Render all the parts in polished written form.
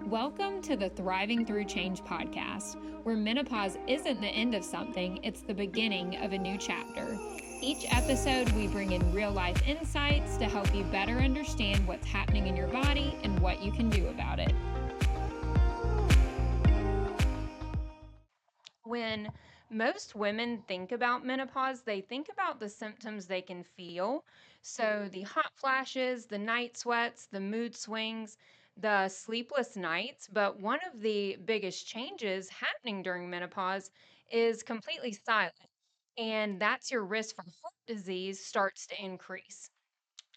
Welcome to the Thriving Through Change podcast, where menopause isn't the end of something, it's the beginning of a new chapter. Each episode, we bring in real life insights to help you better understand what's happening in your body and what you can do about it. When most women think about menopause, they think about the symptoms they can feel. So, the hot flashes, the night sweats, the mood swings, the sleepless nights. But one of the biggest changes happening during menopause is completely silent. And that's your risk for heart disease starts to increase.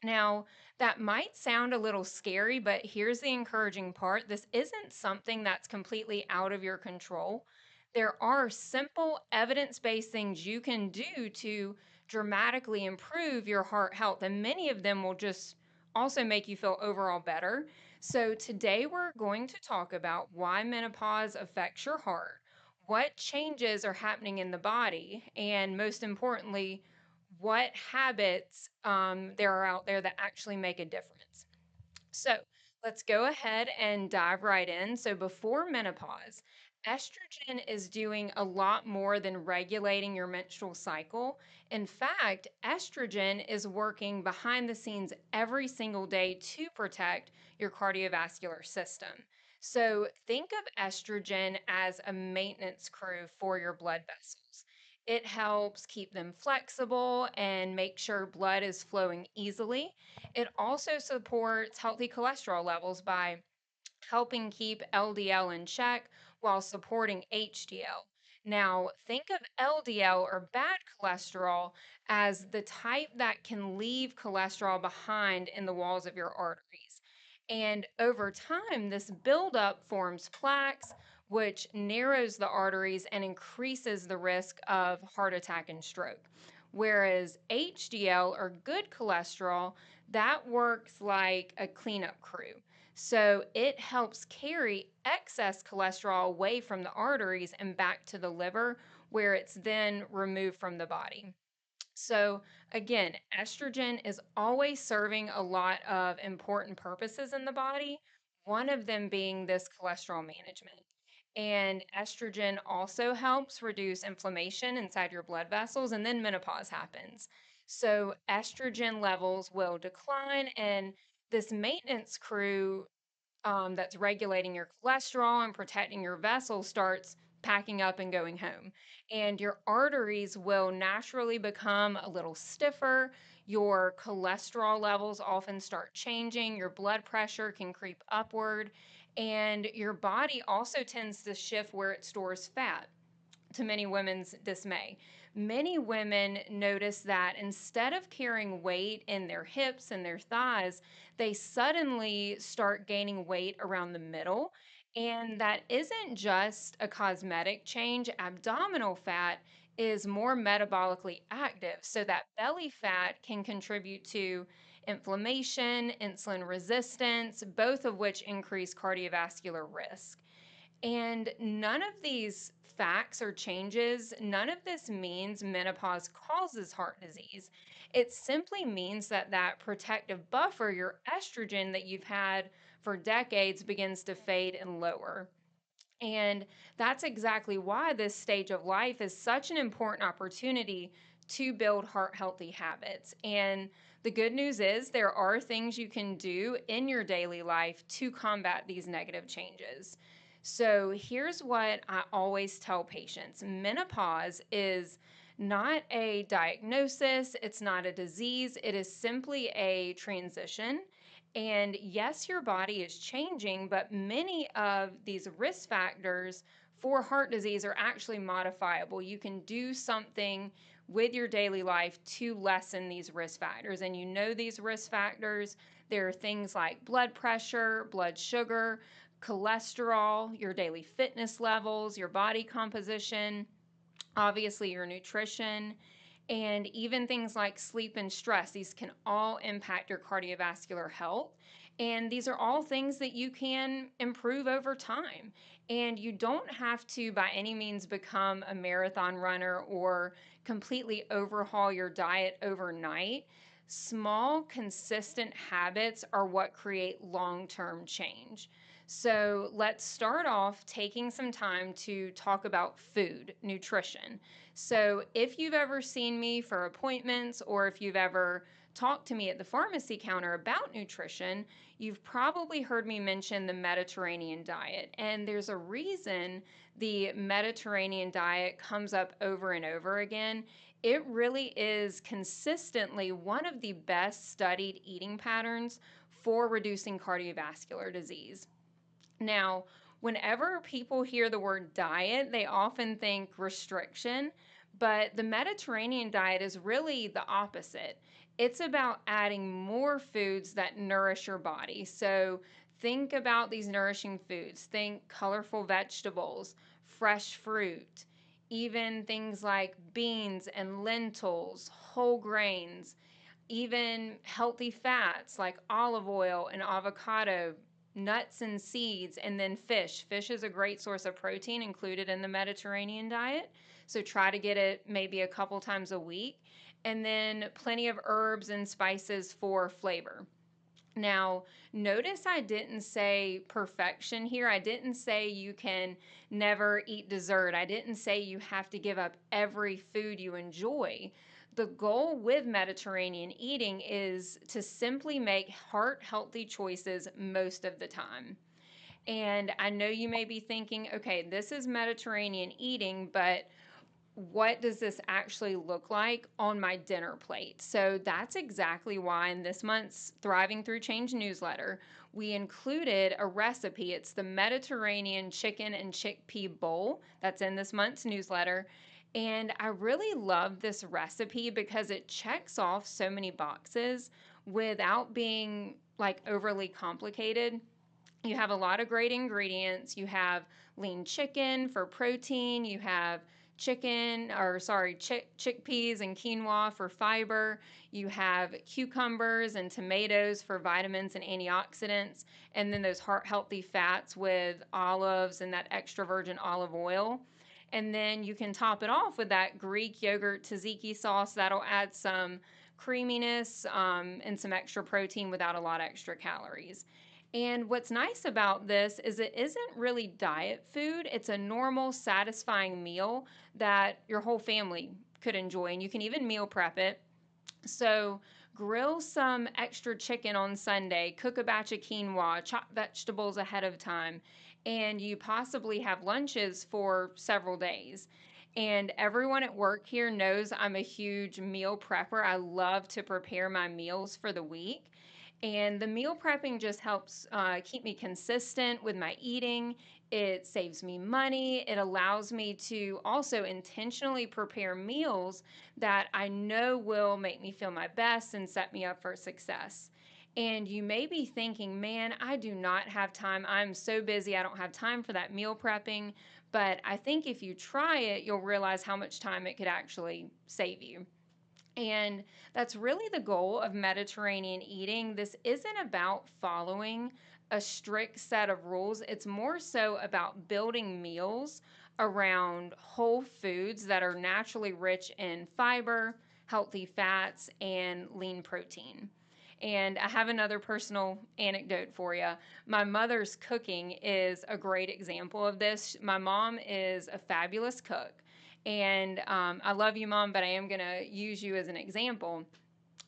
Now, that might sound a little scary, but here's the encouraging part. This isn't something that's completely out of your control. There are simple evidence based things you can do to dramatically improve your heart health, and many of them will just also make you feel overall better. So, today we're going to talk about why menopause affects your heart, what changes are happening in the body, and most importantly, what habits there are out there that actually make a difference. So let's go ahead and dive right in. So before menopause, estrogen is doing a lot more than regulating your menstrual cycle. In fact, estrogen is working behind the scenes every single day to protect your cardiovascular system. So think of estrogen as a maintenance crew for your blood vessels. It helps keep them flexible and make sure blood is flowing easily. It also supports healthy cholesterol levels by helping keep LDL in check while supporting HDL. Now, think of LDL or bad cholesterol as the type that can leave cholesterol behind in the walls of your arteries. And over time, this buildup forms plaques, which narrows the arteries and increases the risk of heart attack and stroke. Whereas HDL or good cholesterol, that works like a cleanup crew. So it helps carry excess cholesterol away from the arteries and back to the liver, where it's then removed from the body. So, again, estrogen is always serving a lot of important purposes in the body, one of them being this cholesterol management. And estrogen also helps reduce inflammation inside your blood vessels, and then menopause happens. So, estrogen levels will decline, and this maintenance crew that's regulating your cholesterol and protecting your vessels starts packing up and going home. And your arteries will naturally become a little stiffer. Your cholesterol levels often start changing. Your blood pressure can creep upward. And your body also tends to shift where it stores fat, to many women's dismay. Many women notice that instead of carrying weight in their hips and their thighs, they suddenly start gaining weight around the middle. And that isn't just a cosmetic change. Abdominal fat is more metabolically active. So that belly fat can contribute to inflammation, insulin resistance, both of which increase cardiovascular risk. And none of these facts or changes, none of this means menopause causes heart disease. It simply means that that protective buffer, your estrogen that you've had for decades, begins to fade and lower. And that's exactly why this stage of life is such an important opportunity to build heart healthy habits. And the good news is there are things you can do in your daily life to combat these negative changes. So here's what I always tell patients: menopause is not a diagnosis, it's not a disease, it is simply a transition. And yes, your body is changing, but many of these risk factors for heart disease are actually modifiable. You can do something with your daily life to lessen these risk factors. And you know these risk factors. There are things like blood pressure, blood sugar, cholesterol, your daily fitness levels, your body composition, obviously your nutrition, and even things like sleep and stress. These can all impact your cardiovascular health. And these are all things that you can improve over time. And you don't have to, by any means, become a marathon runner or completely overhaul your diet overnight. Small, consistent habits are what create long term change. So let's start off taking some time to talk about food, nutrition. So if you've ever seen me for appointments or if you've ever talked to me at the pharmacy counter about nutrition, you've probably heard me mention the Mediterranean diet. And there's a reason the Mediterranean diet comes up over and over again. It really is consistently one of the best studied eating patterns for reducing cardiovascular disease. Now, whenever people hear the word diet, they often think restriction, but the Mediterranean diet is really the opposite. It's about adding more foods that nourish your body. So, think about these nourishing foods. Think colorful vegetables, fresh fruit, even things like beans and lentils, whole grains, even healthy fats like olive oil and avocado, nuts and seeds, and then fish. Fish is a great source of protein included in the Mediterranean diet. So try to get it maybe a couple times a week. And then plenty of herbs and spices for flavor. Now, notice I didn't say perfection here. I didn't say you can never eat dessert. I didn't say you have to give up every food you enjoy. The goal with Mediterranean eating is to simply make heart healthy choices most of the time. And I know you may be thinking, okay, this is Mediterranean eating, but what does this actually look like on my dinner plate? So that's exactly why in this month's Thriving Through Change newsletter, we included a recipe. It's the Mediterranean Chicken and Chickpea Bowl that's in this month's newsletter. And I really love this recipe because it checks off so many boxes without being like overly complicated. You have a lot of great ingredients. You have lean chicken for protein. You have chickpeas and quinoa for fiber. You have cucumbers and tomatoes for vitamins and antioxidants. And then those heart healthy fats with olives and that extra virgin olive oil. And then you can top it off with that Greek yogurt tzatziki sauce. That'll add some creaminess and some extra protein without a lot of extra calories. And what's nice about this is it isn't really diet food. It's a normal, satisfying meal that your whole family could enjoy. And you can even meal prep it. So, grill some extra chicken on Sunday, cook a batch of quinoa, chop vegetables ahead of time, and you possibly have lunches for several days. And everyone at work here knows I'm a huge meal prepper. I love to prepare my meals for the week. And the meal prepping just helps keep me consistent with my eating. It saves me money. It allows me to also intentionally prepare meals that I know will make me feel my best and set me up for success. And you may be thinking, man, I do not have time. I'm so busy. I don't have time for that meal prepping. But I think if you try it, you'll realize how much time it could actually save you. And that's really the goal of Mediterranean eating. This isn't about following a strict set of rules, it's more so about building meals around whole foods that are naturally rich in fiber, healthy fats, and lean protein. And I have another personal anecdote for you. My mother's cooking is a great example of this. My mom is a fabulous cook. And I love you, Mom, but I am going to use you as an example.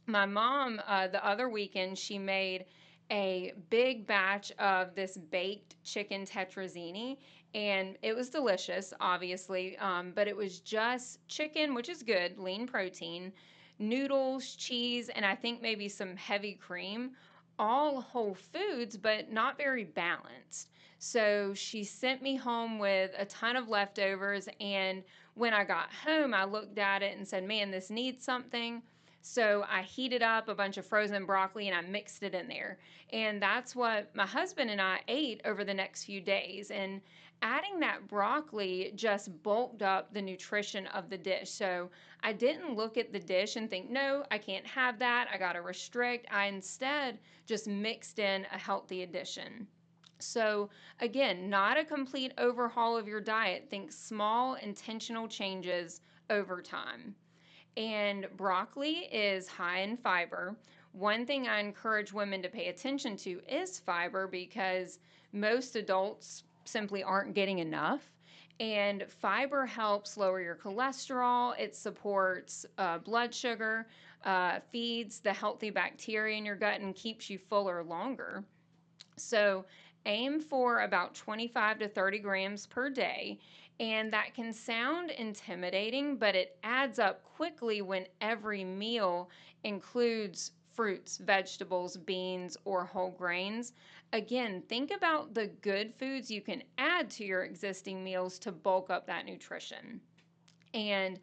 My mom, the other weekend, she made a big batch of this baked chicken tetrazzini, and it was delicious, obviously. But it was just chicken, which is good, lean protein, noodles, cheese, and I think maybe some heavy cream, all whole foods, but not very balanced. So she sent me home with a ton of leftovers, and when I got home, I looked at it and said, man, this needs something. So I heated up a bunch of frozen broccoli and I mixed it in there. And that's what my husband and I ate over the next few days. And adding that broccoli just bulked up the nutrition of the dish. So I didn't look at the dish and think, no, I can't have that. I got to restrict. I instead just mixed in a healthy addition. So, again, not a complete overhaul of your diet. Think small, intentional changes over time. And broccoli is high in fiber. One thing I encourage women to pay attention to is fiber because most adults simply aren't getting enough. And fiber helps lower your cholesterol, it supports blood sugar, feeds the healthy bacteria in your gut, and keeps you fuller longer. So aim for about 25 to 30 grams per day. And that can sound intimidating, but it adds up quickly when every meal includes fruits, vegetables, beans, or whole grains. Again, think about the good foods you can add to your existing meals to bulk up that nutrition. And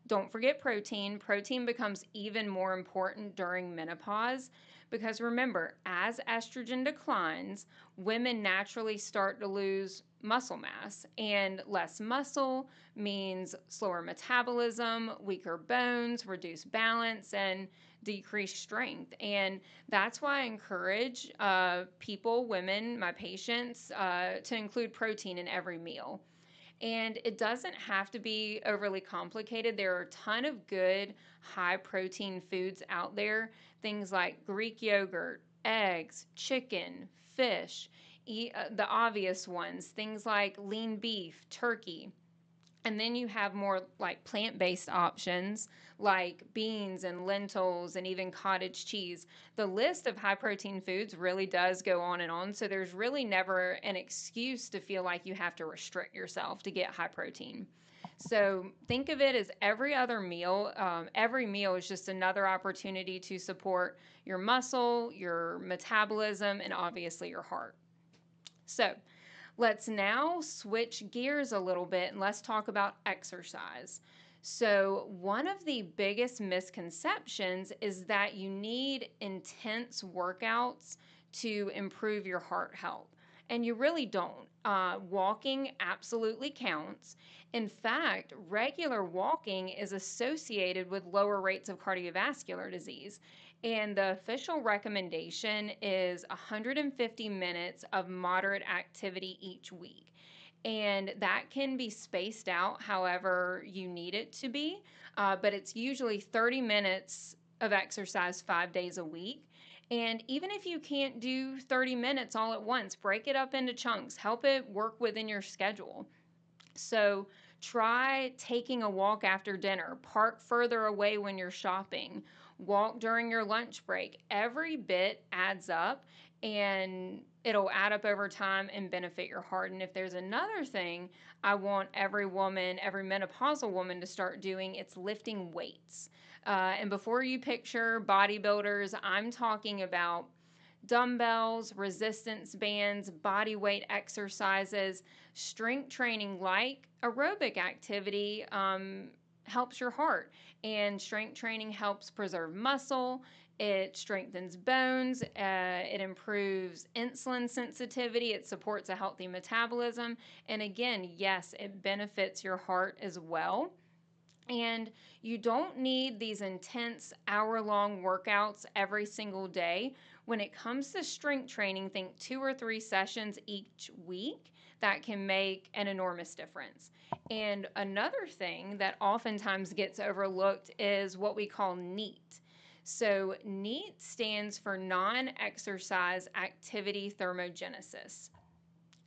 don't forget protein. Protein becomes even more important during menopause because remember, as estrogen declines, women naturally start to lose muscle mass, and less muscle means slower metabolism, weaker bones, reduced balance, and decreased strength. And that's why I encourage people, women, my patients, to include protein in every meal. And it doesn't have to be overly complicated. There are a ton of good high protein foods out there. Things like Greek yogurt, eggs, chicken, fish, the obvious ones, things like lean beef, turkey. And then you have more like plant based options like beans and lentils and even cottage cheese. The list of high protein foods really does go on and on. So there's really never an excuse to feel like you have to restrict yourself to get high protein. So think of it as every other meal. Every meal is just another opportunity to support your muscle, your metabolism, and obviously your heart. So let's now switch gears a little bit and let's talk about exercise. So, one of the biggest misconceptions is that you need intense workouts to improve your heart health. And you really don't. Walking absolutely counts. In fact, regular walking is associated with lower rates of cardiovascular disease. And the official recommendation is 150 minutes of moderate activity each week. And that can be spaced out however you need it to be, but it's usually 30 minutes of exercise 5 days a week. And even if you can't do 30 minutes all at once, break it up into chunks, help it work within your schedule. So try taking a walk after dinner, park further away when you're shopping, walk during your lunch break. Every bit adds up and it'll add up over time and benefit your heart. And if there's another thing I want every woman, every menopausal woman to start doing, it's lifting weights. And before you picture bodybuilders, I'm talking about dumbbells, resistance bands, body weight exercises, strength training like aerobic activity helps your heart. And strength training helps preserve muscle. It strengthens bones. It improves insulin sensitivity. It supports a healthy metabolism. And again, yes, it benefits your heart as well. And you don't need these intense hour-long workouts every single day. When it comes to strength training, think 2 or 3 sessions each week. That can make an enormous difference. And another thing that oftentimes gets overlooked is what we call NEAT. So, NEAT stands for non exercise activity thermogenesis.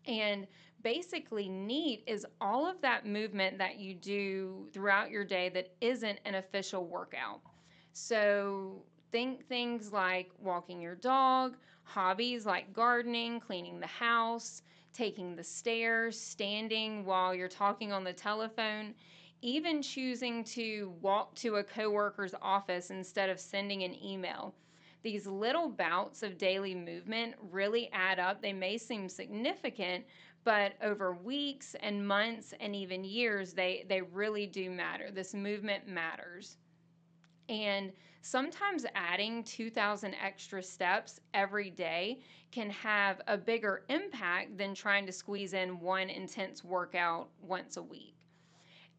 And basically, NEAT is all of that movement that you do throughout your day that isn't an official workout. So think things like walking your dog, hobbies like gardening, cleaning the house, taking the stairs, standing while you're talking on the telephone, even choosing to walk to a coworker's office instead of sending an email. These little bouts of daily movement really add up. They may seem significant, but over weeks and months and even years, they really do matter. This movement matters. And sometimes adding 2,000 extra steps every day can have a bigger impact than trying to squeeze in one intense workout once a week.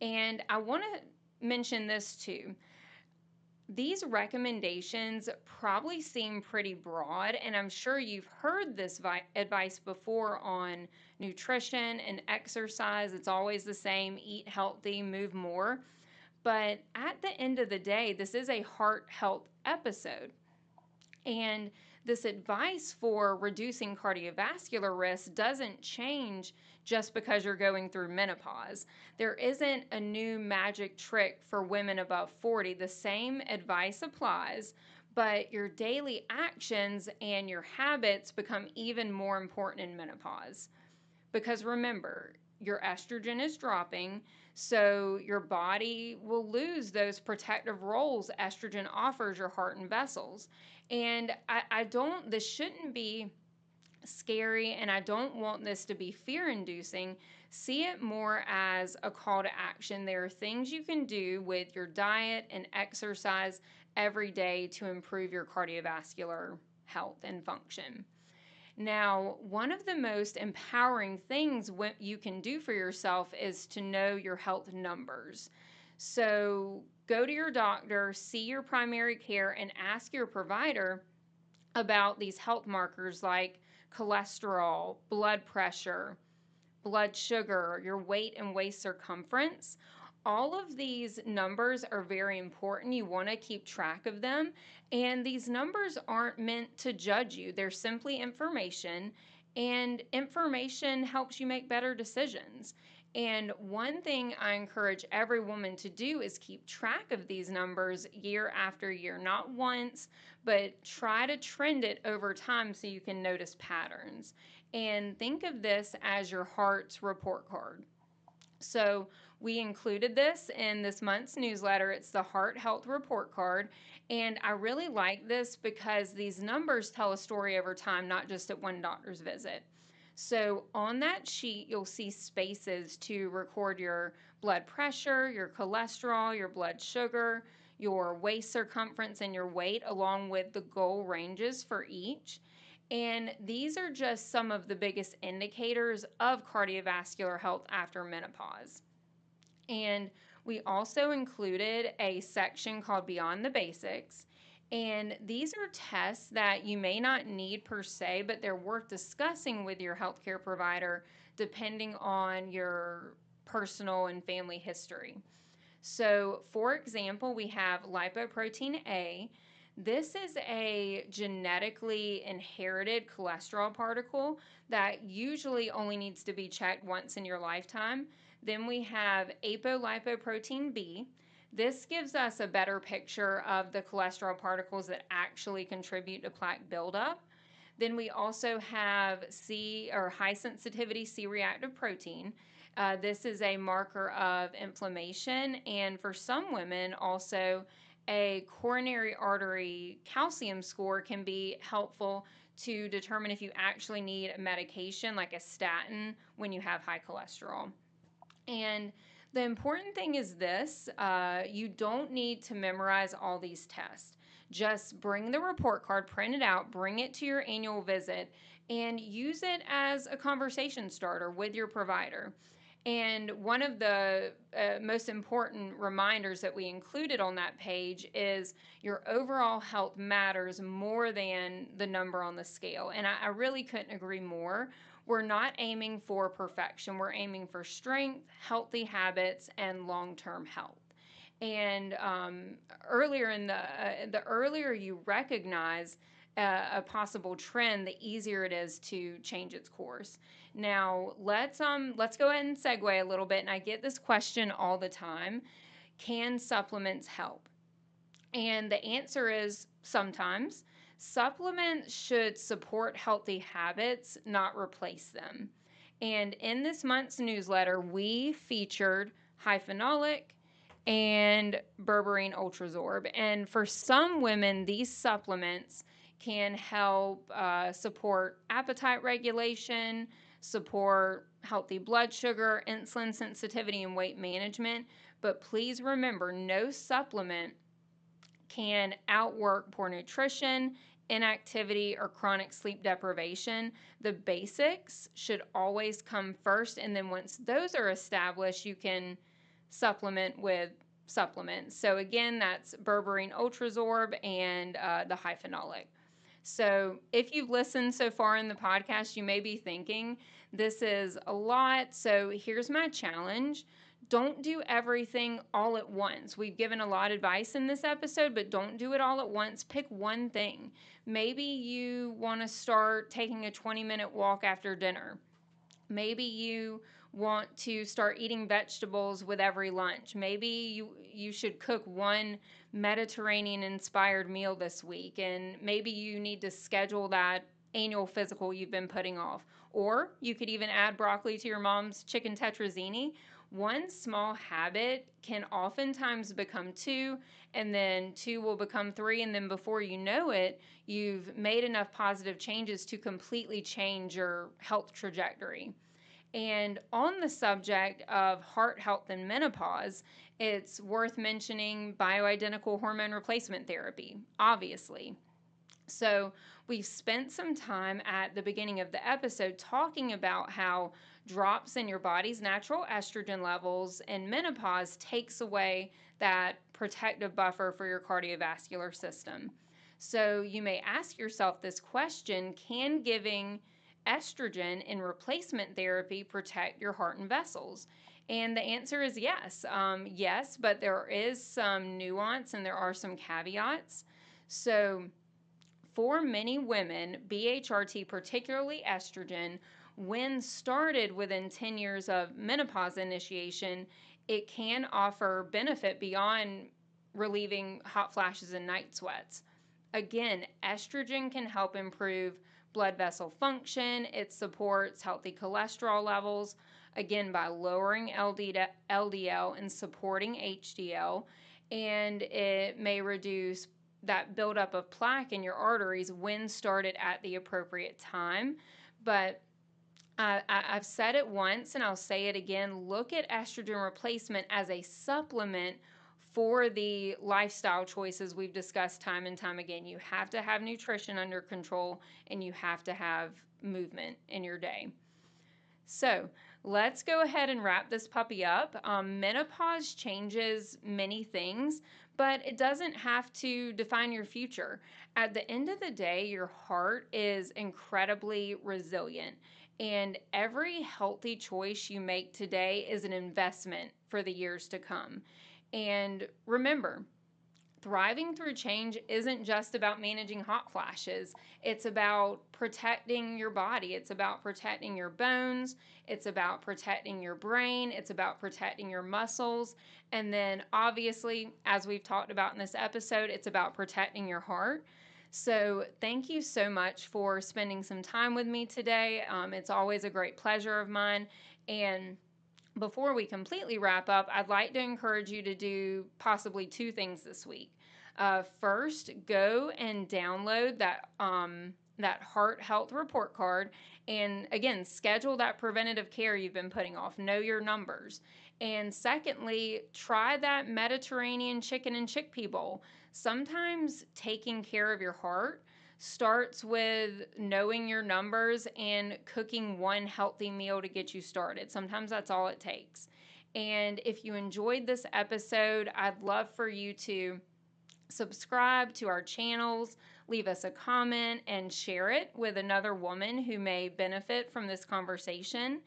And I want to mention this too. These recommendations probably seem pretty broad, and I'm sure you've heard this advice before on nutrition and exercise. It's always the same: eat healthy, move more. But at the end of the day, this is a heart health episode. And this advice for reducing cardiovascular risk doesn't change just because you're going through menopause. There isn't a new magic trick for women above 40. The same advice applies, but your daily actions and your habits become even more important in menopause. Because remember, your estrogen is dropping, so your body will lose those protective roles estrogen offers your heart and vessels. And I don't, this shouldn't be scary, and I don't want this to be fear inducing. See it more as a call to action. There are things you can do with your diet and exercise every day to improve your cardiovascular health and function. Now, one of the most empowering things you can do for yourself is to know your health numbers. So, go to your doctor, see your primary care, and ask your provider about these health markers like cholesterol, blood pressure, blood sugar, your weight and waist circumference. All of these numbers are very important. You want to keep track of them. And these numbers aren't meant to judge you, they're simply information. And information helps you make better decisions. And one thing I encourage every woman to do is keep track of these numbers year after year, not once, but try to trend it over time so you can notice patterns. And think of this as your heart's report card. So we included this in this month's newsletter. It's the Heart Health Report Card. And I really like this because these numbers tell a story over time, not just at one doctor's visit. So on that sheet, you'll see spaces to record your blood pressure, your cholesterol, your blood sugar, your waist circumference, and your weight, along with the goal ranges for each. And these are just some of the biggest indicators of cardiovascular health after menopause. And we also included a section called Beyond the Basics. And these are tests that you may not need per se, but they're worth discussing with your healthcare provider depending on your personal and family history. So, for example, we have lipoprotein A. This is a genetically inherited cholesterol particle that usually only needs to be checked once in your lifetime. Then we have apolipoprotein B. This gives us a better picture of the cholesterol particles that actually contribute to plaque buildup. Then we also have C, or high sensitivity C reactive protein. This is a marker of inflammation, and for some women, also a coronary artery calcium score can be helpful to determine if you actually need medication like a statin when you have high cholesterol. And the important thing is this, you don't need to memorize all these tests. Just bring the report card, print it out, bring it to your annual visit, and use it as a conversation starter with your provider. And one of the most important reminders that we included on that page is your overall health matters more than the number on the scale. And I really couldn't agree more. We're not aiming for perfection. We're aiming for strength, healthy habits, and long-term health. And earlier in the earlier you recognize a possible trend, the easier it is to change its course. Now let's go ahead and segue a little bit. And I get this question all the time: can supplements help? And the answer is sometimes. Supplements should support healthy habits, not replace them. And in this month's newsletter, we featured hyphenolic and berberine ultrazorb. And for some women, these supplements can help support appetite regulation, support healthy blood sugar, insulin sensitivity, and weight management. But please remember, no supplement can outwork poor nutrition, inactivity, or chronic sleep deprivation. The basics should always come first, and then once those are established, you can supplement with supplements. So again, that's berberine ultrazorb and the hyphenolic. So if you've listened so far in the podcast, you may be thinking, this is a lot. So here's my challenge. don't do everything all at once. We've given a lot of advice in this episode, but don't do it all at once. Pick one thing. Maybe you want to start taking a 20-minute walk after dinner. Maybe you want to start eating vegetables with every lunch. Maybe you should cook one Mediterranean inspired meal this week, and maybe you need to schedule that annual physical you've been putting off. Or you could even add broccoli to your mom's chicken tetrazzini. One small habit can oftentimes become two, and then two will become three, and then before you know it, you've made enough positive changes to completely change your health trajectory. And on the subject of heart health and menopause, it's worth mentioning bioidentical hormone replacement therapy, obviously. So, we've spent some time at the beginning of the episode talking about how drops in your body's natural estrogen levels and menopause takes away that protective buffer for your cardiovascular system. So, you may ask yourself this question: can giving estrogen in replacement therapy protect your heart and vessels? And the answer is yes. Yes, but there is some nuance and there are some caveats. So, for many women, BHRT, particularly estrogen, when started within 10 years of menopause initiation, it can offer benefit beyond relieving hot flashes and night sweats. Again, estrogen can help improve blood vessel function. It supports healthy cholesterol levels, again, by lowering LDL and supporting HDL. And it may reduce that buildup of plaque in your arteries when started at the appropriate time. But I've said it once and I'll say it again: look at estrogen replacement as a supplement for the lifestyle choices we've discussed time and time again. You have to have nutrition under control and you have to have movement in your day. So let's go ahead and wrap this puppy up. Menopause changes many things, but it doesn't have to define your future. At the end of the day, your heart is incredibly resilient, and every healthy choice you make today is an investment for the years to come. And remember, thriving through change isn't just about managing hot flashes. It's about protecting your body. It's about protecting your bones. It's about protecting your brain. It's about protecting your muscles. And then, obviously, as we've talked about in this episode, it's about protecting your heart. So, thank you so much for spending some time with me today. It's always a great pleasure of mine. And before we completely wrap up, I'd like to encourage you to do possibly two things this week. First, go and download that heart health report card, and again, schedule that preventative care you've been putting off. Know your numbers. And secondly, try that Mediterranean Chicken and Chickpea Bowl. Sometimes taking care of your heart starts with knowing your numbers and cooking one healthy meal to get you started. Sometimes that's all it takes. And if you enjoyed this episode, I'd love for you to subscribe to our channels, leave us a comment, and share it with another woman who may benefit from this conversation.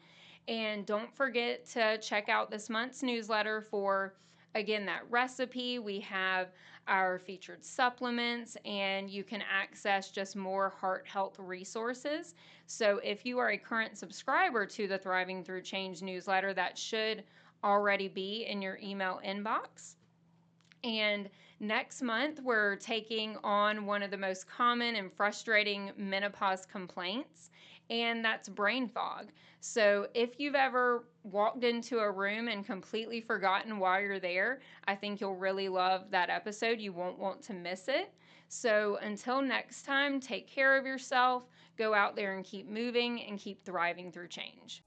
And don't forget to check out this month's newsletter for, again, that recipe. We have our featured supplements, and you can access just more heart health resources. So if you are a current subscriber to the Thriving Through Change newsletter, that should already be in your email inbox. And next month, we're taking on one of the most common and frustrating menopause complaints, and that's brain fog. So if you've ever walked into a room and completely forgotten why you're there, I think you'll really love that episode. You won't want to miss it. So until next time, take care of yourself, go out there and keep moving and keep thriving through change.